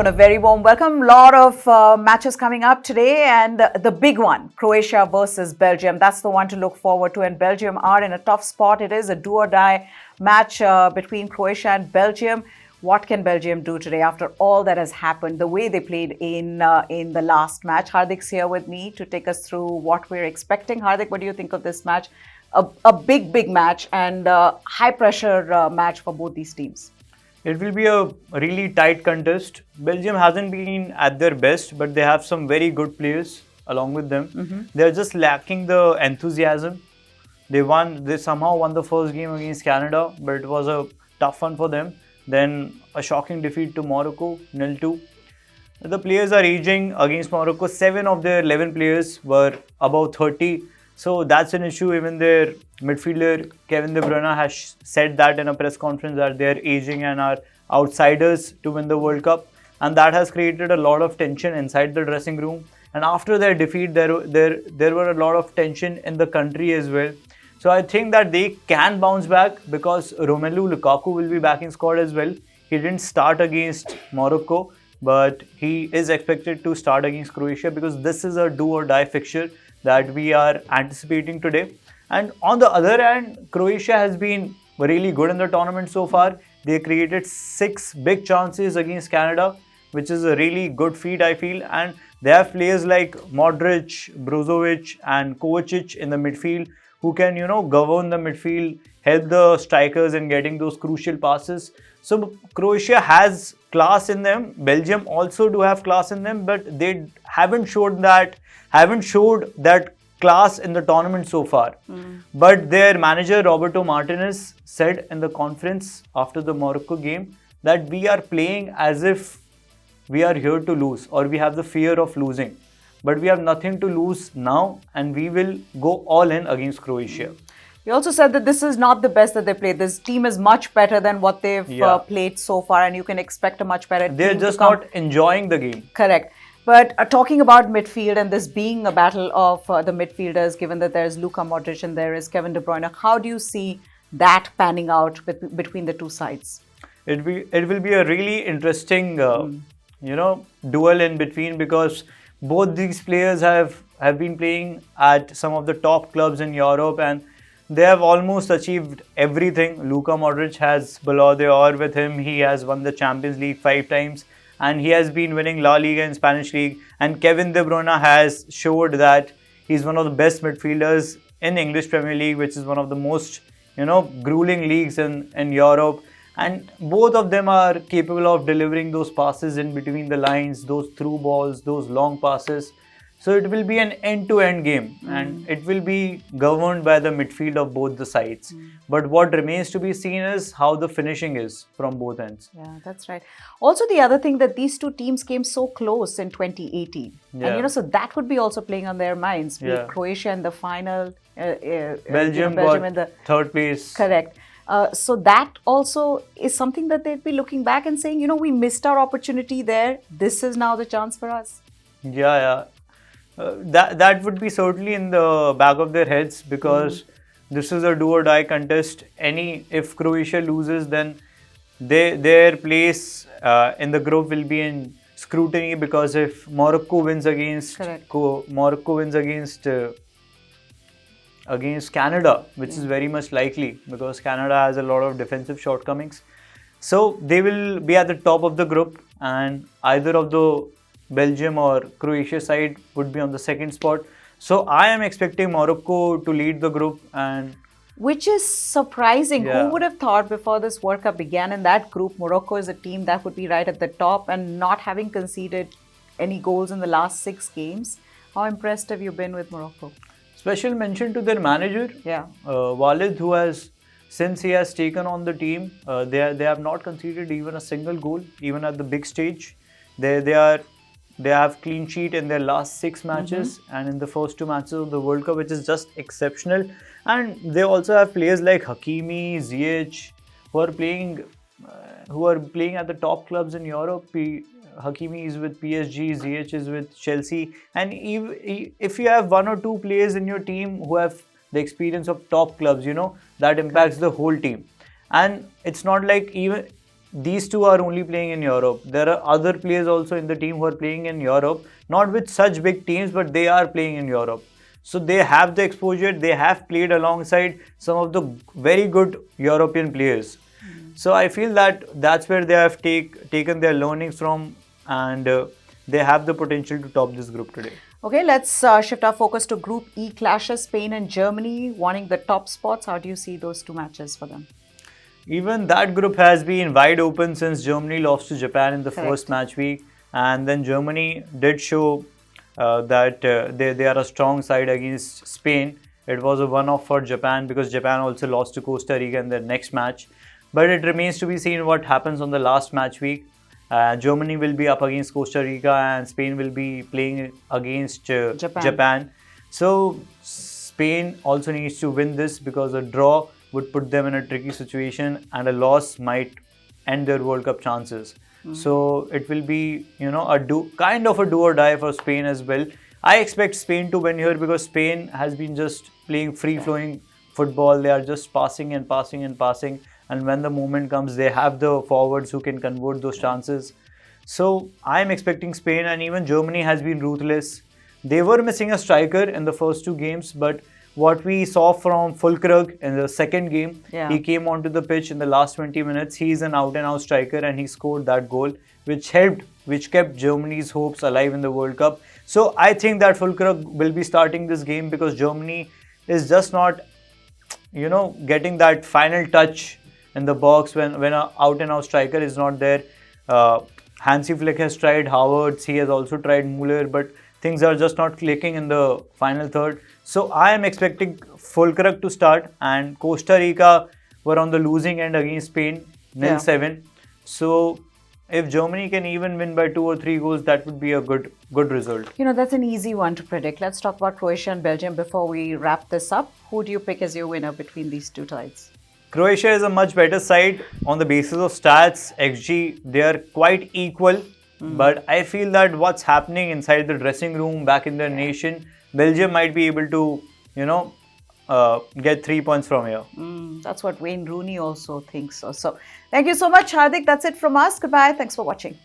and a very warm welcome. A lot of matches coming up today, and the big one, Croatia versus Belgium. That's the one to look forward to, and Belgium are in a tough spot. It is a do or die match between Croatia and Belgium. What can Belgium do today after all that has happened, the way they played in the last match? Hardik's here with me to take us through what we're expecting. Hardik, what do you think of this match? A big match and high-pressure match for both these teams. It will be a really tight contest. Belgium hasn't been at their best, but they have some very good players along with them. They're just lacking the enthusiasm. They somehow won the first game against Canada, but it was a tough one for them. Then a shocking defeat to Morocco, 0-2. The players are aging against Morocco. 7 of their 11 players were above 30. So that's an issue. Even their midfielder Kevin De Bruyne has said that in a press conference that they are aging and are outsiders to win the World Cup, and that has created a lot of tension inside the dressing room. And after their defeat, there were a lot of tension in the country as well. So I think that they can bounce back because Romelu Lukaku will be back in squad as well. He didn't start against Morocco, but he is expected to start against Croatia because this is a do or die fixture that we are anticipating today. And on the other hand, Croatia has been really good in the tournament so far. They created 6 big chances against Canada, which is a really good feat, I feel. And they have players like Modric, Brozovic and Kovacic in the midfield who can, govern the midfield, help the strikers in getting those crucial passes. So Croatia has class in them. Belgium also do have class in them, but they haven't showed that class in the tournament so far. But their manager Roberto Martinez said in the conference after the Morocco game that we are playing as if we are here to lose or we have the fear of losing. But we have nothing to lose now and we will go all in against Croatia. He also said that this is not the best that they played. This team is much better than what they've played so far, and you can expect a much better team. They're just not enjoying the game. Correct. But talking about midfield and this being a battle of the midfielders, given that there's Luka Modric and there is Kevin De Bruyne, how do you see that panning out between the two sides? It will be a really interesting, duel in between because both these players have been playing at some of the top clubs in Europe and they have almost achieved everything. Luka Modric has Ballon d'Or with him. He has won the Champions League 5 times. And he has been winning La Liga and Spanish League. And Kevin De Bruyne has showed that he's one of the best midfielders in English Premier League, which is one of the most, grueling leagues in Europe. And both of them are capable of delivering those passes in between the lines, those through balls, those long passes. So it will be an end-to-end game and it will be governed by the midfield of both the sides. But what remains to be seen is how the finishing is from both ends. Yeah, that's right. Also, the other thing that these two teams came so close in 2018. Yeah. And, so that would be also playing on their minds. Croatia in the final. Belgium got in the third place. Correct. So that also is something that they'd be looking back and saying, we missed our opportunity there. This is now the chance for us. Yeah. That would be certainly in the back of their heads because this is a do or die contest. If Croatia loses, then their place in the group will be in scrutiny because if Morocco wins against Canada, which is very much likely because Canada has a lot of defensive shortcomings. So they will be at the top of the group and either of the Belgium or Croatia side would be on the second spot. So I am expecting Morocco to lead the group, and which is surprising. Who would have thought before this World Cup began in that group, Morocco is a team that would be right at the top and not having conceded any goals in the last 6 games. How impressed have you been with Morocco? Special mention to their manager, Walid, who has, since he has taken on the team, they have not conceded even a single goal, even at the big stage. They have clean sheet in their last 6 matches and in the first 2 matches of the World Cup, which is just exceptional. And they also have players like Hakimi, Ziyech, who are playing at the top clubs in Europe. Hakimi is with PSG, Ziyech is with Chelsea. And if you have 1 or 2 players in your team who have the experience of top clubs, that impacts the whole team. And it's not like these two are only playing in Europe. There are other players also in the team who are playing in Europe, not with such big teams, but they are playing in Europe. So they have the exposure, they have played alongside some of the very good European players. So I feel that that's where they have taken their learnings from, and they have the potential to top this group today. Okay, let's shift our focus to Group E clashes. Spain and Germany wanting the top spots. How do you see those two matches for them? Even that group has been wide open since Germany lost to Japan in the Correct. first match week, and then Germany did show that they are a strong side against Spain. It was a one-off for Japan because Japan also lost to Costa Rica in their next match. But it remains to be seen what happens on the last match week. Germany will be up against Costa Rica and Spain will be playing against Japan. So Spain also needs to win this because a draw would put them in a tricky situation and a loss might end their World Cup chances. So it will be, kind of a do or die for Spain as well. I expect Spain to win here because Spain has been just playing free-flowing football. They are just passing and passing and passing. And when the moment comes, they have the forwards who can convert those chances. So I'm expecting Spain, and even Germany has been ruthless. They were missing a striker in the first two games, but what we saw from Fulkrug in the second game, he came onto the pitch in the last 20 minutes. He's an out-and-out striker, and he scored that goal, which kept Germany's hopes alive in the World Cup. So I think that Fulkrug will be starting this game because Germany is just not, getting that final touch in the box when an out-and-out striker is not there. Hansi Flick has tried Havertz, he has also tried Muller, but things are just not clicking in the final third. So I am expecting Fulkrug to start, and Costa Rica were on the losing end against Spain, 0-7. So if Germany can even win by 2 or 3 goals, that would be a good result. That's an easy one to predict. Let's talk about Croatia and Belgium before we wrap this up. Who do you pick as your winner between these two sides? Croatia is a much better side on the basis of stats, XG. They are quite equal, but I feel that what's happening inside the dressing room back in their nation, Belgium might be able to, get 3 points from here. That's what Wayne Rooney also thinks. So thank you so much, Hardik. That's it from us. Goodbye. Thanks for watching.